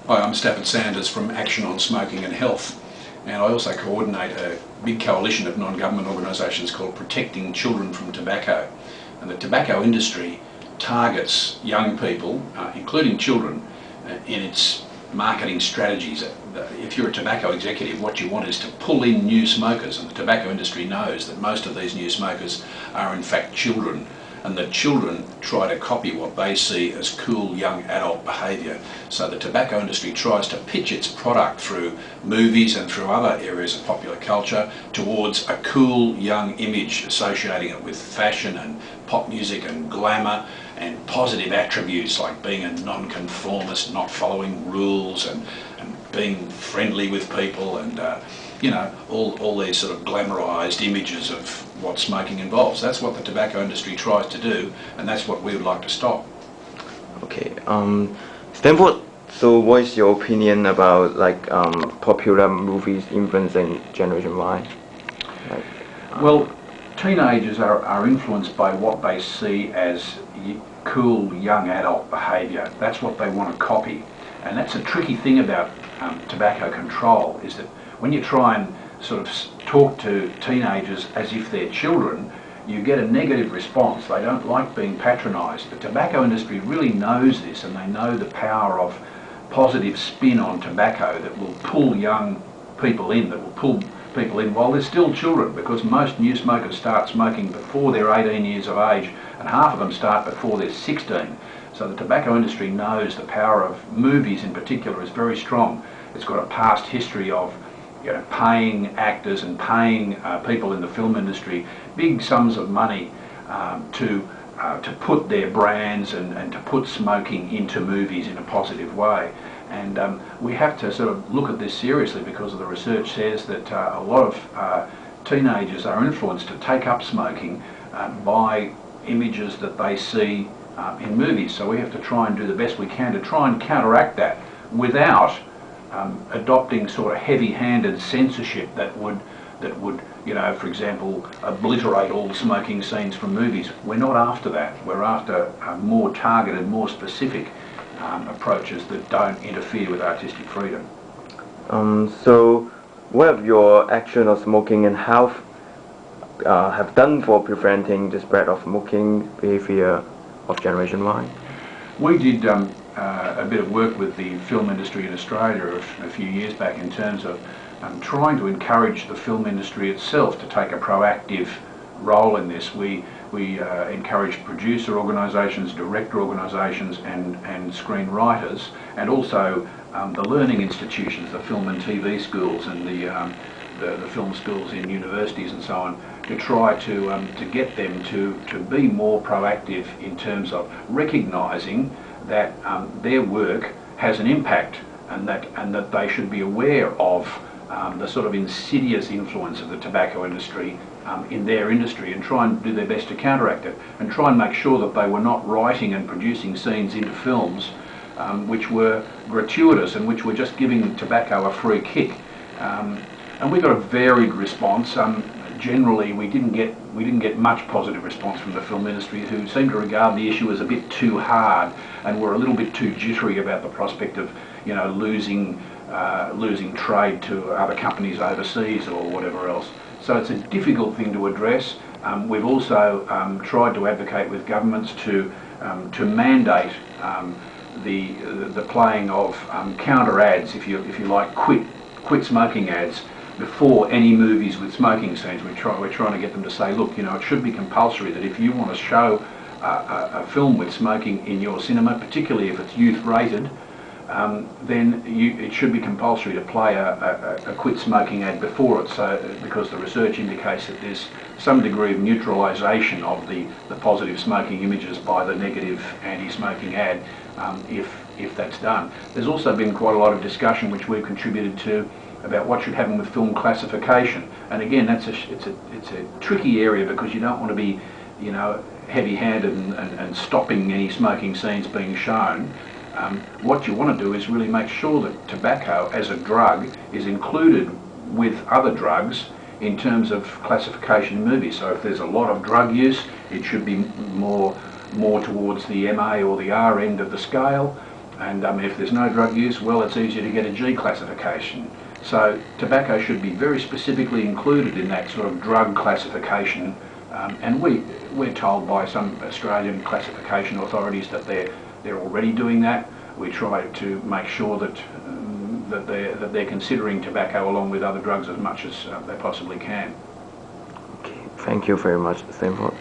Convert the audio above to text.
Hi, I'm Stafford Sanders from Action on Smoking and Health, and I also coordinate a big coalition of non-government organisations called Protecting Children from Tobacco. And the tobacco industry targets young people, including children, in its marketing strategies. If you're a tobacco executive, what you want is to pull in new smokers, and the tobacco industry knows that most of these new smokers are in fact children, and the children try to copy what they see as cool young adult behaviour. So the tobacco industry tries to pitch its product through movies and through other areas of popular culture towards a cool young image, associating it with fashion and pop music and glamour and positive attributes like being a non-conformist, not following rules, and being friendly with people, and you know, all these sort of glamorised images of what smoking involves. That's what the tobacco industry tries to do, and that's what we would like to stop. Okay, Stanford, so what is your opinion about popular movies influencing Generation Y? Well, teenagers are influenced by what they see as cool young adult behaviour. That's what they want to copy, and that's a tricky thing about tobacco control, is that when you try and sort of talk to teenagers as if they're children, you get a negative response. They don't like being patronised. The tobacco industry really knows this, and they know the power of positive spin on tobacco that will pull young people in, while they're still children, because most new smokers start smoking before they're 18 years of age, and half of them start before they're 16. So the tobacco industry knows the power of movies in particular is very strong. It's got a past history of paying actors and paying people in the film industry big sums of money to put their brands and to put smoking into movies in a positive way. And we have to sort of look at this seriously, because the research says that a lot of teenagers are influenced to take up smoking by images that they see in movies. So we have to try and do the best we can to try and counteract that without adopting sort of heavy-handed censorship that would, for example, obliterate all smoking scenes from movies. We're not after that. We're after more targeted, more specific approaches that don't interfere with artistic freedom. So what have your Action on Smoking and Health have done for preventing the spread of smoking behaviour of Generation Y? We did a bit of work with the film industry in Australia a few years back in terms of trying to encourage the film industry itself to take a proactive role in this. We encouraged producer organisations, director organisations and screenwriters, and also the learning institutions, the film and TV schools and the film schools in universities and so on, to try to get them to be more proactive in terms of recognising that their work has an impact, and that they should be aware of the sort of insidious influence of the tobacco industry in their industry, and try and do their best to counteract it, and try and make sure that they were not writing and producing scenes into films which were gratuitous and which were just giving tobacco a free kick. And we got a varied response. Generally, we didn't get much positive response from the film industry, who seemed to regard the issue as a bit too hard and were a little bit too jittery about the prospect of losing trade to other companies overseas or whatever else. So it's a difficult thing to address. We've also tried to advocate with governments to mandate the playing of counter ads, if you like, quit smoking ads before any movies with smoking scenes. We're trying to get them to say, look, it should be compulsory that if you want to show a film with smoking in your cinema, particularly if it's youth rated, then it should be compulsory to play a quit smoking ad before it, because the research indicates that there's some degree of neutralisation of the positive smoking images by the negative anti-smoking ad if that's done. There's also been quite a lot of discussion, which we've contributed to, about what should happen with film classification, and again it's a tricky area, because you don't want to be heavy-handed and stopping any smoking scenes being shown. What you want to do is really make sure that tobacco as a drug is included with other drugs in terms of classification in movies. So if there's a lot of drug use, it should be more towards the MA or the R end of the scale. And if there's no drug use, well, it's easier to get a G classification. So tobacco should be very specifically included in that sort of drug classification, and we're told by some Australian classification authorities that they're already doing that. We try to make sure that that they're considering tobacco along with other drugs as much as they possibly can. Okay, thank you very much, Stafford.